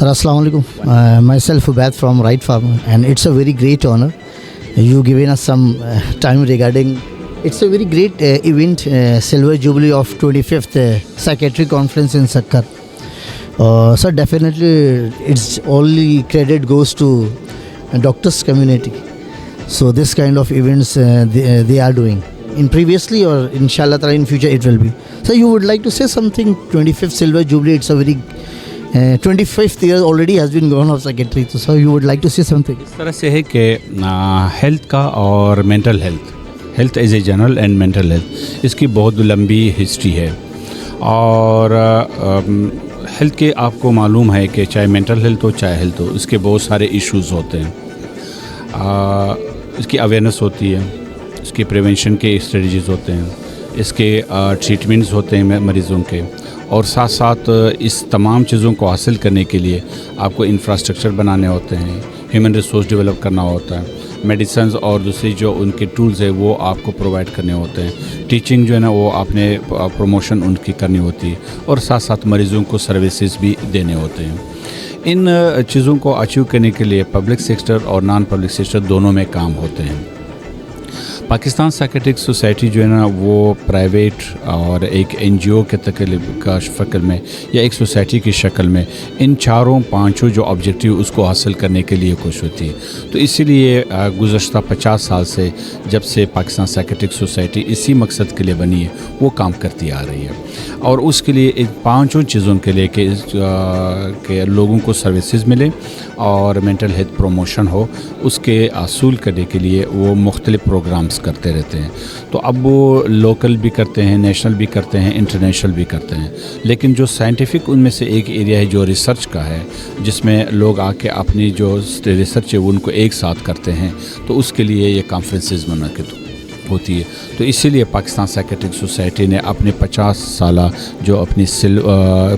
Sir, Assalamu alaikum. Myself Ubaid from Right Farmer, and it's a very great honor. You given us some time regarding. It's a very great event, Silver Jubilee of 25th Psychiatry Conference in Sakkar. So definitely, it's only credit goes to doctors community. So this kind of events they are doing in previously or inshallah ta'ala in future it will be. So you would like to say something? 25th Silver Jubilee. It's a very 25th year already has been gone of secretary. So you would like to say something? इस तरह से है कि health का और mental health as a general and mental health इसकी बहुत लंबी हिस्ट्री है और हेल्थ के आपको मालूम है कि चाहे मेंटल हेल्थ हो चाहे हेल्थ हो इसके बहुत सारे इश्यूज़ होते हैं। इसकी अवेयरनेस होती है, इसकी प्रिवेंशन के स्ट्रेटजीज़ होते हैं, इसके ट्रीटमेंट्स होते हैं मरीज़ों के और साथ साथ इस तमाम चीज़ों को हासिल करने के लिए आपको इंफ्रास्ट्रक्चर बनाने होते हैं, ह्यूमन रिसोर्स डेवलप करना होता है, मेडिसिन्स और दूसरी जो उनके टूल्स है वो आपको प्रोवाइड करने होते हैं, टीचिंग जो है ना वो आपने प्रमोशन उनकी करनी होती है और साथ साथ मरीज़ों को सर्विसेज भी देने होते हैं। इन चीज़ों को अचीव करने के लिए पब्लिक सेक्टर और नॉन पब्लिक सेक्टर दोनों में काम होते हैं। पाकिस्तान साइकियाट्रिक सोसाइटी जो है ना वो प्राइवेट और एक एनजीओ के का शक्ल में या एक सोसाइटी की शक्ल में इन चारों पांचों जो ऑब्जेक्टिव उसको हासिल करने के लिए कोशिश होती है। तो इसीलिए गुज़श्ता 50 साल से जब से पाकिस्तान साइकियाट्रिक सोसाइटी इसी मकसद के लिए बनी है वो काम करती आ रही है और उसके लिए इन पांचों चीज़ों के लिए कि लोगों को सर्विसेज मिले और मेंटल हेल्थ प्रमोशन हो उसके असूल करने के लिए वो मुख्तलिफ प्रोग्राम्स करते रहते हैं। तो अब वो लोकल भी करते हैं, नेशनल भी करते हैं, इंटरनेशनल भी करते हैं, लेकिन जो साइंटिफिक उनमें से एक एरिया है जो रिसर्च का है जिसमें लोग आके अपनी जो रिसर्च है वो उनको एक साथ करते हैं तो उसके लिए ये कॉन्फ्रेंसेस मुनक़िद होती है। तो इसीलिए पाकिस्तान साइकियाट्रिक सोसाइटी ने अपने 50 साल जो अपनी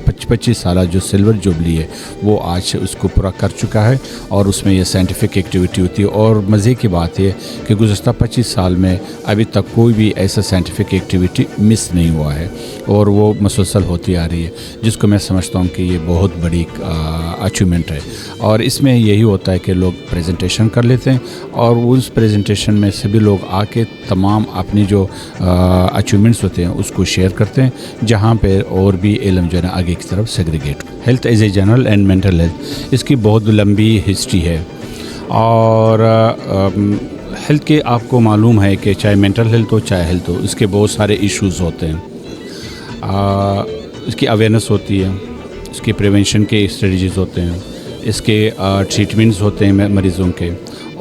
25 साल जो सिल्वर जुबली है वो आज उसको पूरा कर चुका है और उसमें ये साइंटिफिक एक्टिविटी होती है और मज़े की बात है कि गुज़श्ता 25 साल में अभी तक कोई भी ऐसा साइंटिफिक एक्टिविटी मिस नहीं हुआ है और वो मुसलसल होती आ रही है जिसको मैं समझता हूँ कि ये बहुत बड़ी अचीवमेंट है। और इसमें यही होता है कि लोग प्रेजेंटेशन कर लेते हैं और उस प्रेजेंटेशन में सभी लोग आके तमाम अपनी जो अचीवमेंट्स होते हैं उसको शेयर करते हैं जहाँ पे और भी इल्म जो है ना आगे की तरफ segregate. Health as a general and mental health इसकी बहुत लंबी हिस्ट्री है और हेल्थ के आपको मालूम है कि चाहे मेंटल हेल्थ हो चाहे हेल्थ हो इसके बहुत सारे इश्यूज़ होते हैं। इसकी अवेयरनेस होती है, इसकी प्रिवेंशन के स्ट्रेटजीज़ होते हैं, इसके ट्रीटमेंट्स होते हैं मरीज़ों के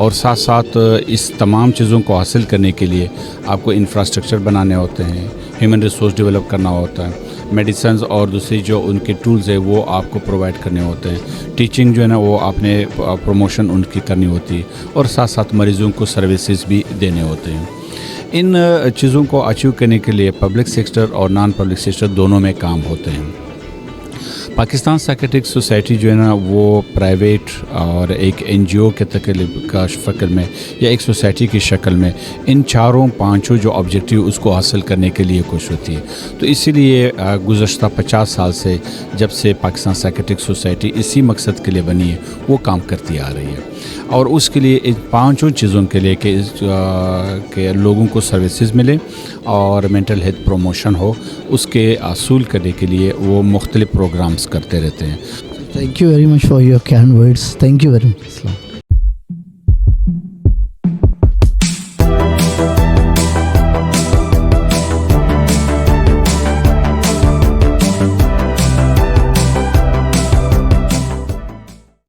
और साथ साथ इस तमाम चीज़ों को हासिल करने के लिए आपको इंफ्रास्ट्रक्चर बनाने होते हैं, ह्यूमन रिसोर्स डेवलप करना होता है, मेडिसिन्स और दूसरी जो उनके टूल्स है वो आपको प्रोवाइड करने होते हैं, टीचिंग जो है ना वो आपने प्रमोशन उनकी करनी होती है और साथ साथ मरीज़ों को सर्विसेज भी देने होते हैं। इन चीज़ों को अचीव करने के लिए पब्लिक सेक्टर और नॉन पब्लिक सेक्टर दोनों में काम होते हैं। पाकिस्तान साइकियाट्रिक सोसाइटी जो है ना वो प्राइवेट और एक एनजीओ के का शक्ल में या एक सोसाइटी की शक्ल में इन चारों पांचों जो ऑब्जेक्टिव उसको हासिल करने के लिए कोशिश होती है। तो इसीलिए गुज़श्ता 50 साल से जब से पाकिस्तान साइकियाट्रिक सोसाइटी इसी मकसद के लिए बनी है वो काम करती आ रही है और उसके लिए इन पांचों चीज़ों के लिए कि लोगों को सर्विसेज मिले और मेंटल हेल्थ प्रमोशन हो उसके असूल करने के लिए वो मुख्तलिफ प्रोग्राम्स करते रहते हैं। Thank you very much for your kind words. Thank you very much.